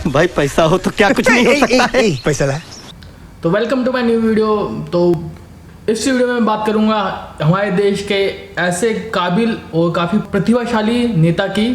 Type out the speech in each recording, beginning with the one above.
भाई पैसा हो तो क्या कुछ नहीं हो सकता है। पैसा ला। तो welcome to my new video. तो इस वीडियो में मैं बात करूंगा हमारे देश के ऐसे काबिल और काफ़ी प्रतिभाशाली नेता की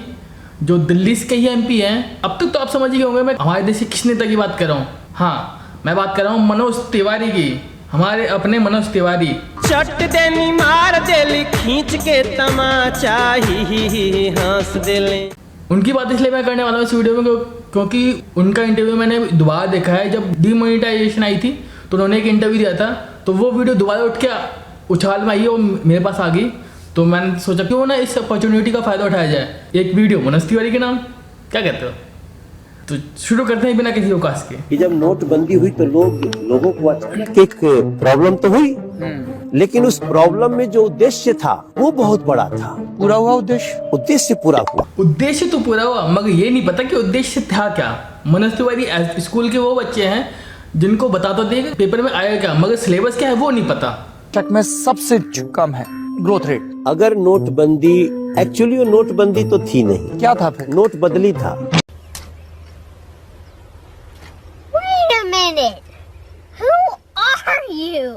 जो दिल्ली के ही एमपी हैं। अब तक तो आप समझ ही होंगे मैं हमारे देश के किस नेता की बात कर रहा हूँ। हाँ, मैं बात कर रहा हूँ मनोज तिवारी की, हमारे अपने मनोज तिवारी। चट देनी मार देली खींच के तमाचा ही हंस देले। उनकी बात इसलिए मैं करने वाला हूँ इस वीडियो में क्योंकि उनका इंटरव्यू मैंने दोबारा देखा है। जब डीमोनेटाइजेशन आई थी तो उन्होंने एक इंटरव्यू दिया था, तो वो वीडियो दोबारा उठ के उछाल में आई है और मेरे पास आ गई। तो मैंने सोचा क्यों ना इस अपॉर्चुनिटी का फ़ायदा उठाया जाए। एक वीडियो मनोज तिवारी के नाम, क्या कहते हो? तो शुरू करते हैं बिना किसी उकास के। कि जब नोटबंदी हुई तो लोगों को अचानक एक प्रॉब्लम तो हुई, लेकिन उस प्रॉब्लम में जो उद्देश्य था वो बहुत बड़ा था। पूरा हुआ उद्देश्य पूरा हुआ। उद्देश्य तो पूरा हुआ, मगर ये नहीं पता कि उद्देश्य था क्या। मनोज तिवारी स्कूल के वो बच्चे हैं जिनको बता तो देगा पेपर में आएगा क्या, मगर सिलेबस क्या है वो नहीं पता। तक में सबसे कम है ग्रोथ रेट। अगर नोटबंदी, एक्चुअली वो नोटबंदी तो थी नहीं, क्या था फिर? नोट बदली था। Wait a minute. Who are you?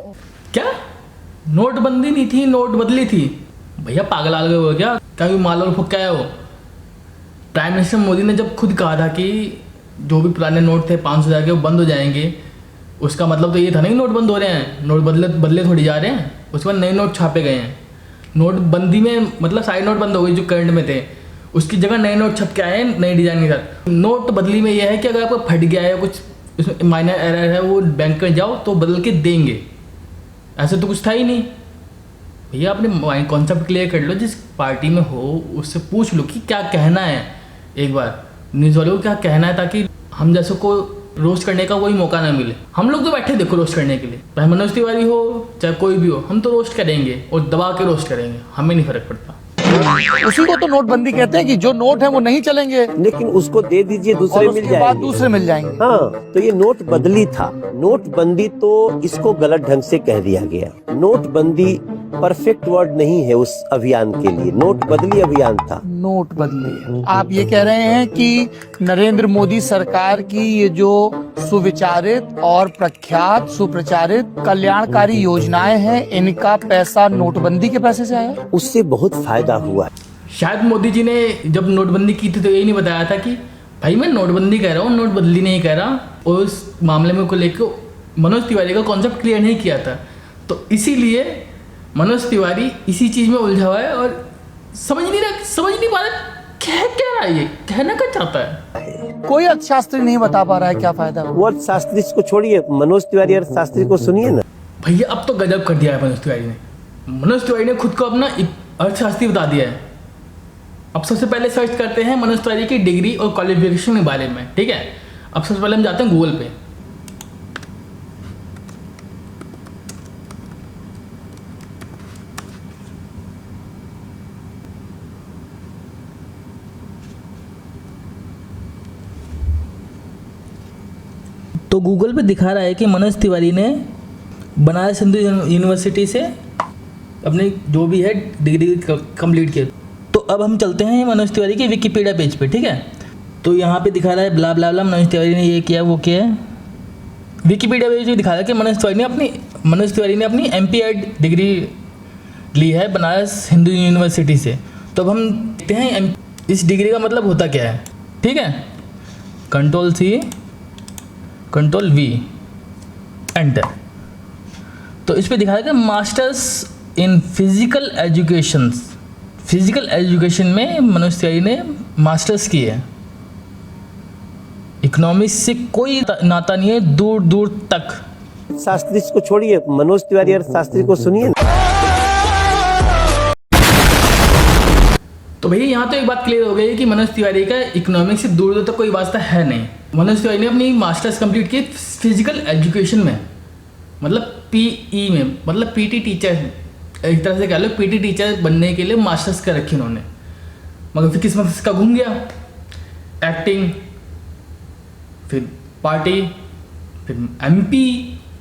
क्या नोटबंदी नहीं थी, नोट बदली थी? भैया पागल आ गए हो क्या? कभी माल फूक क्या है वो? प्राइम मिनिस्टर मोदी ने जब खुद कहा था कि जो भी पुराने नोट थे 500,000 के वो बंद हो जाएंगे, उसका मतलब तो ये था नहीं नोट बंद हो रहे हैं, नोट बदले थोड़ी जा रहे हैं। उसके बाद नए नोट छापे गए हैं। नोटबंदी में मतलब सारे नोट बंद हो गए जो करंट में थे, उसकी जगह नए नोट छप के आए हैं नए डिजाइन के साथ। नोट बदली में यह है कि अगर आपको फट गया है कुछ, इसमें माइनर एरर है, वो बैंक में जाओ तो बदल के देंगे। ऐसे तो कुछ था ही नहीं। भैया अपने कॉन्सेप्ट क्लियर कर लो, जिस पार्टी में हो उससे पूछ लो कि क्या कहना है। एक बार न्यूज़ वालों को क्या कहना है, ताकि हम जैसे को रोस्ट करने का कोई मौका ना मिले। हम लोग तो बैठे देखो रोस्ट करने के लिए, चाहे मनोज तिवारी हो चाहे कोई भी हो, हम तो रोस्ट करेंगे और दबा के रोस्ट करेंगे, हमें नहीं फर्क पड़ता। उसी को तो नोटबंदी कहते हैं कि जो नोट है वो नहीं चलेंगे, लेकिन उसको दे दीजिए, दूसरे मिल उसके बाद दूसरे मिल जाएंगे। हाँ, तो ये नोट बदली था। नोटबंदी तो इसको गलत ढंग से कह दिया गया। नोटबंदी परफेक्ट वर्ड नहीं है उस अभियान के लिए, नोट बदली अभियान था। नोट बदली। आप ये कह रहे हैं कि नरेंद्र मोदी सरकार की ये जो सुविचारित और प्रख्यात सुप्रचारित कल्याणकारी योजनाएं हैं, इनका पैसा नोटबंदी के पैसे से आया? उससे बहुत फायदा हुआ। शायद मोदी जी ने जब नोटबंदी की थी तो यही नहीं बताया था कि भाई मैं नोटबंदी कह रहा हूँ, नोट बदली नहीं कह रहा। और उस मामले में को लेकर मनोज तिवारी का कॉन्सेप्ट क्लियर नहीं किया था, तो इसीलिए मनोज तिवारी इसी चीज़ में उलझा हुआ है और समझ नहीं पा रहा क्या रहा है, ये कहना क्या चाहता है। कोई अर्थशास्त्री नहीं बता पा रहा है क्या फायदा। वो अर्थशास्त्री को छोड़िए, मनोज तिवारी अर्थशास्त्री को सुनिए ना। भैया अब तो गजब कर दिया है मनोज तिवारी ने। मनोज तिवारी ने खुद को अपना अर्थशास्त्री बता दिया है। अब सबसे पहले सर्च करते हैं मनोज तिवारी की डिग्री और क्वालिफिकेशन के बारे में, ठीक है। अब सबसे पहले हम जाते हैं गूगल पे। तो गूगल पे दिखा रहा है कि मनोज तिवारी ने बनारस हिंदू यूनिवर्सिटी से अपनी जो भी है डिग्री कंप्लीट की। तो अब हम चलते हैं मनोज तिवारी के विकिपीडिया पेज पे, ठीक है। तो यहाँ पे दिखा रहा है ब्ला ब्ला ब्ला, मनोज तिवारी ने ये किया वो किया है। विकिपीडिया पेज में दिखा रहा है कि मनोज तिवारी ने अपनी MPEd डिग्री ली है बनारस हिंदू यूनिवर्सिटी से। तो अब हम देखते हैं इस डिग्री का मतलब होता क्या है, ठीक है। Ctrl+C Ctrl+V enter. तो इस पे दिखा रहा है कि मास्टर्स इन फिजिकल एजुकेशन में मनोज तिवारी ने मास्टर्स की है। इकोनॉमिक्स से कोई नाता नहीं है दूर दूर तक। शास्त्री को छोड़िए, मनोज तिवारी अर्थशास्त्री को सुनिए ना। तो भैया यहाँ तो एक बात क्लियर हो गई है कि मनोज तिवारी का इकोनॉमिक्स से दूर दूर तक कोई वास्ता है नहीं। मनोज तिवारी ने अपनी मास्टर्स कंप्लीट की फिजिकल एजुकेशन में, मतलब PE में, मतलब PT टीचर, एक तरह से कह लो PT टीचर बनने के लिए मास्टर्स कर रखी उन्होंने। मगर फिर किस्मत इसका घूम गया। एक्टिंग, फिर पार्टी, फिर MP,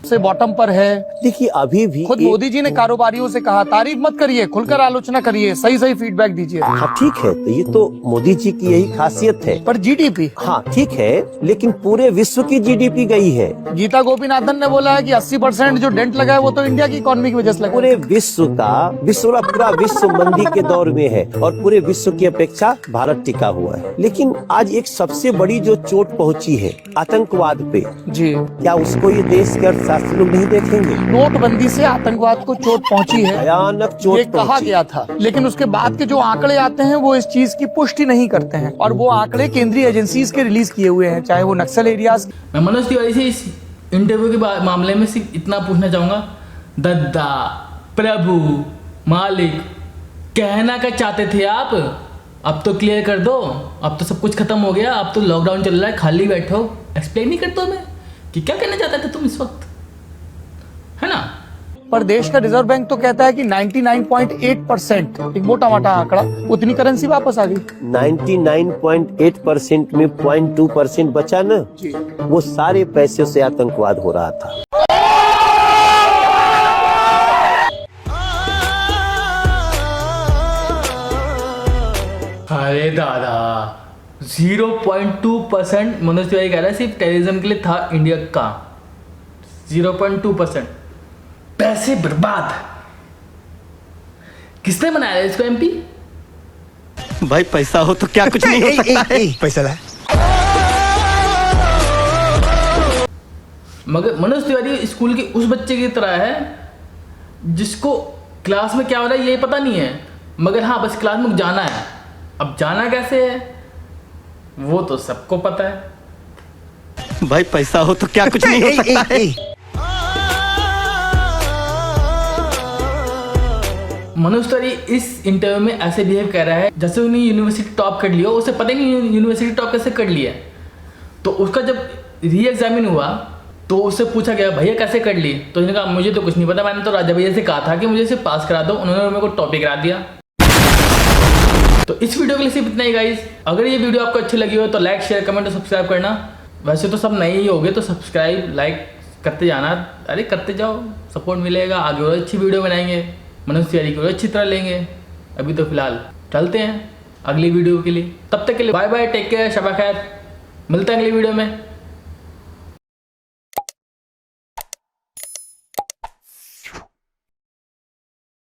से बॉटम पर है। देखिए अभी भी खुद मोदी जी ने कारोबारियों से कहा, तारीफ मत करिए, खुलकर आलोचना करिए, सही सही फीडबैक दीजिए। हाँ ठीक है, तो ये तो मोदी जी की यही खासियत है। पर जीडीपी, हाँ ठीक है, लेकिन पूरे विश्व की जीडीपी गई है। गीता गोपीनाथन ने बोला है कि 80% जो डेंट लगा है वो तो इंडिया की इकोनॉमी की वजह से लगा। पूरे विश्व का पूरा विश्व मंदी के दौर में है और पूरे विश्व की अपेक्षा भारत टिका हुआ है। लेकिन आज एक सबसे बड़ी जो चोट पहुंची है आतंकवाद पे, जी, क्या उसको ये देश के अर्थशास्त्री लोग नहीं देखेंगे? नोटबंदी से आतंकवाद को चोट पहुंची है, भयानक चोट ये कहा पहुंची। गया था, लेकिन उसके बाद के जो आंकड़े आते हैं वो इस चीज की पुष्टि नहीं करते हैं। और वो आंकड़े केंद्रीय एजेंसीज के रिलीज किए हुए हैं, चाहे वो नक्सल एरियाज। मैं मनोज तिवारी से इस इंटरव्यू के मामले में सिर्फ इतना पूछना चाहूंगा, दद्दा, प्रभु, मालिक, कहना क्या चाहते थे आप? अब तो क्लियर कर दो, अब तो सब कुछ खत्म हो गया, अब तो लॉकडाउन चल रहा है, खाली बैठो, एक्सप्लेन नहीं करते हमें कि क्या कहना चाहते थे तुम इस वक्त, है ना? पर देश का रिजर्व बैंक तो कहता है कि 99.8%, एक मोटा मोटा आंकड़ा, उतनी करेंसी वापस आ गई। 99.8% में 0.2% बचा न, वो सारे पैसे से आतंकवाद हो रहा था। अरे दादा, 0.2% मनोज तिवारी कह रहा है सिर्फ टेररिज्म के लिए था इंडिया का। 0.2% पैसे बर्बाद। किसने बनाया है इसको एमपी? भाई पैसा हो तो क्या कुछ नहीं हो सकता है। पैसा ला। मगर मनोज तिवारी स्कूल के उस बच्चे की तरह है जिसको क्लास में क्या हो रहा है ये पता नहीं है, मगर हाँ बस क्लास में जाना है। अब जाना कैसे है वो तो सबको पता है। भाई पैसा हो तो क्या कुछ नहीं हो सकता है। मनोज तिवारी इस इंटरव्यू में ऐसे बिहेव कर रहा है जैसे उन्हें यूनिवर्सिटी टॉप कर लिया, उसे पता ही नहीं यूनिवर्सिटी टॉप कैसे कर लिया। तो उसका जब री एग्जामिन हुआ तो उससे पूछा गया भैया कैसे कर ली, तो उसने कहा मुझे तो कुछ नहीं पता, मैंने तो राजा भैया से कहा था कि मुझे इसे पास करा दो, उन्होंने मेरे को टॉपिक करा दिया। तो इस वीडियो के लिए सिर्फ इतना ही गाइस। अगर ये वीडियो आपको अच्छी लगी हो तो लाइक, शेयर, कमेंट और सब्सक्राइब करना। वैसे तो सब नए ही हो गए तो सब्सक्राइब, लाइक करते जाना, अरे करते जाओ, सपोर्ट मिलेगा। आगे और अच्छी वीडियो बनाएंगे, मनोज तिवारी को अच्छी तरह लेंगे। अभी तो फिलहाल चलते हैं अगली वीडियो के लिए, तब तक के लिए bye bye, take care, Shaba खैर, मिलते हैं अगली वीडियो में।